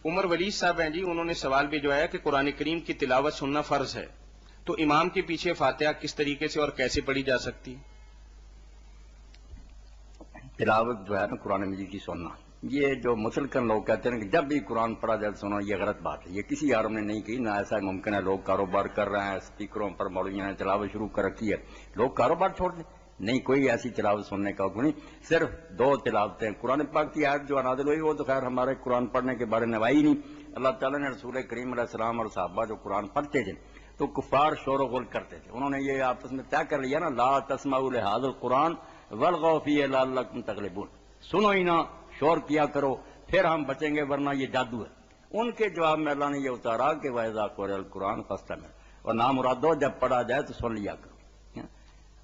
عمر ولی صاحب ہیں جی، انہوں نے سوال بھجوایا کہ قرآن کریم کی تلاوت سننا فرض ہے، تو امام کے پیچھے فاتحہ کس طریقے سے اور کیسے پڑھی جا سکتی؟ تلاوت جو ہے نا قرآن مجید کی سننا، یہ جو مسلکن لوگ کہتے ہیں کہ جب بھی قرآن پڑھا جائے سننا، یہ غلط بات ہے. یہ کسی عالم نے نہیں کی، نہ ایسا ممکن ہے. لوگ کاروبار کر رہے ہیں، اسپیکروں پر مولویوں نے تلاوت شروع کر رکھی ہے، لوگ کاروبار چھوڑ دیں. نہیں، کوئی ایسی تلاوت سننے کا حکم نہیں. صرف 2 تلاوتیں. قرآن پاک کی آیت جو نازل ہوئی وہ تو خیر ہمارے قرآن پڑھنے کے بارے میں نوائی نہیں. اللہ تعالیٰ نے رسول کریم علیہ السلام اور صحابہ جو قرآن پڑھتے تھے تو کفار شور و غل کرتے تھے. انہوں نے یہ آپس میں طے کر لیا نا، لا تسمعوا لہذا القرآن والغوا فیہ لعلکم تغلبون، سنو ہی نہ، شور کیا کرو پھر ہم بچیں گے ورنہ یہ جادو ہے. ان کے جواب میں اللہ نے یہ اتارا کہ وَإِذَا قُرِئَ الْقُرْآنُ فَاسْتَمِعُوا، اور نامرادو جب پڑھا جائے تو سن لیا کرو،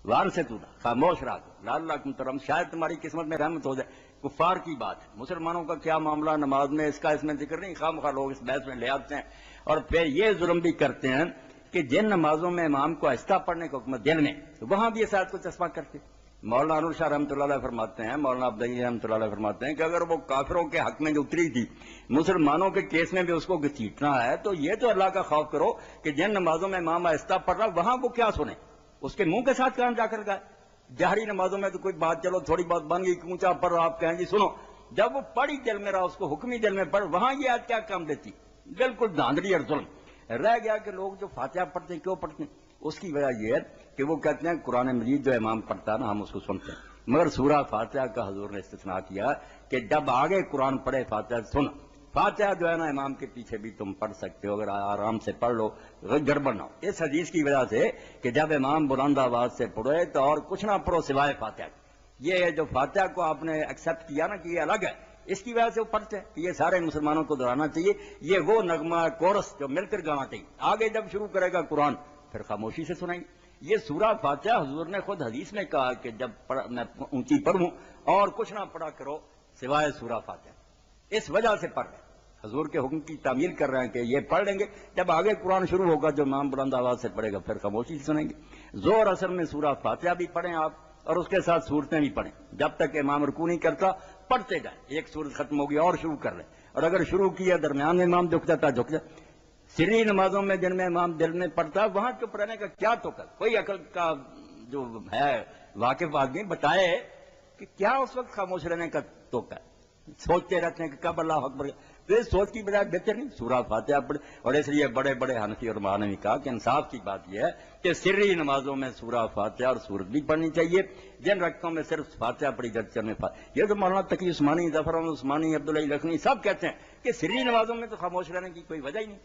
وان سے تو خاموش رہا کرو لعلکم ترحمون، شاید تمہاری قسمت میں رحمت ہو جائے. کفار کی بات ہے. مسلمانوں کا کیا معاملہ نماز میں، اس کا اس میں ذکر نہیں. خواہ لوگ اس بحث میں لے آتے ہیں اور پھر یہ ظلم بھی کرتے ہیں کہ جن نمازوں میں امام کو آہستہ پڑھنے کا حکم دل میں، وہاں بھی اس آیت کو چسپاں کرتے. مولانا انور شاہ رحمۃ اللہ علیہ فرماتے ہیں، مولانا عبدالعزیز رحمۃ اللہ علیہ فرماتے ہیں کہ اگر وہ کافروں کے حق میں جو اتری تھی مسلمانوں کے کیس میں بھی اس کو گھسیٹنا ہے تو یہ تو اللہ کا خوف کرو کہ جن نمازوں میں امام آہستہ پڑھ رہا وہاں وہ کیا سنیں، اس کے منہ کے ساتھ کہاں جا کر گئے. جہری نمازوں میں تو کوئی بات چلو تھوڑی بہت بن گئی، اونچا پڑھ رہا آپ کہیں جی سنو، جب وہ پڑھی دل میں رہا اس کو حکمی دل میں پڑھ، وہاں یہ آیت کیا کام دیتی؟ بالکل دھاندلی اور ظلم. رہ گیا کہ لوگ جو فاتحہ پڑھتے ہیں کیوں پڑھتے ہیں؟ اس کی وجہ یہ ہے کہ وہ کہتے ہیں قرآن مجید جو امام پڑھتا ہے نا ہم اس کو سنتے ہیں، مگر سورہ فاتحہ کا حضور نے استثناء کیا کہ جب آگے قرآن پڑھے فاتحہ سن. فاتحہ جو ہے نا امام کے پیچھے بھی تم پڑھ سکتے ہو اگر آرام سے پڑھ لو، گڑبڑ نہ ہو. اس حدیث کی وجہ سے کہ جب امام بلند آواز سے پڑھے تو اور کچھ نہ پڑھو سوائے فاتحہ. یہ جو فاتحہ کو آپ نے ایکسپٹ کیا نا کہ یہ الگ ہے، اس کی وجہ سے وہ پڑھتے ہیں کہ یہ سارے مسلمانوں کو دہرانا چاہیے، یہ وہ نغمہ کورس جو مل کر گانا چاہیے. آگے جب شروع کرے گا قرآن پھر خاموشی سے سنائیں گے. یہ سورہ فاتحہ حضور نے خود حدیث میں کہا کہ جب میں اونچی پڑھوں اور کچھ نہ پڑھا کرو سوائے سورہ فاتحہ. اس وجہ سے پڑھ رہے ہیں، حضور کے حکم کی تعمیل کر رہے ہیں کہ یہ پڑھ لیں گے. جب آگے قرآن شروع ہوگا جو امام بلند آواز سے پڑھے گا پھر خاموشی سے سنیں گے. زور اثر میں سورہ فاتحہ بھی پڑھیں آپ اور اس کے ساتھ صورتیں بھی پڑھیں. جب تک امام رکوع نہیں کرتا پڑھتے جائیں، ایک صورت ختم ہوگی اور شروع کر لیں، اور اگر شروع کیا درمیان میں امام جھک جاتا جھک جائے. سری نمازوں میں جن میں امام دل میں پڑھتا ہے وہاں چپ رہنے کا کیا توقع؟ کوئی عقل کا جو ہے واقف آدمی بتائے کہ کیا اس وقت خاموش رہنے کا توقع ہے؟ سوچتے رہتے ہیں کہ کب اللہ اکبر. تو اس سوچ کی بجائے بہتر نہیں سورہ فاتحہ پڑھے. اور اس لیے بڑے بڑے حنفی اور مالک نے کہا کہ انصاف کی بات یہ ہے کہ سری نمازوں میں سورہ فاتحہ اور سورت بھی پڑھنی چاہیے. جن رکعتوں میں صرف فاتحہ پڑھی جاتی ہے یہ تو مولانا تقی عثمانی، ظفر احمد عثمانی، عبداللہ لکھنوی سب کہتے ہیں کہ سری نمازوں میں تو خاموش رہنے کی کوئی وجہ ہی نہیں.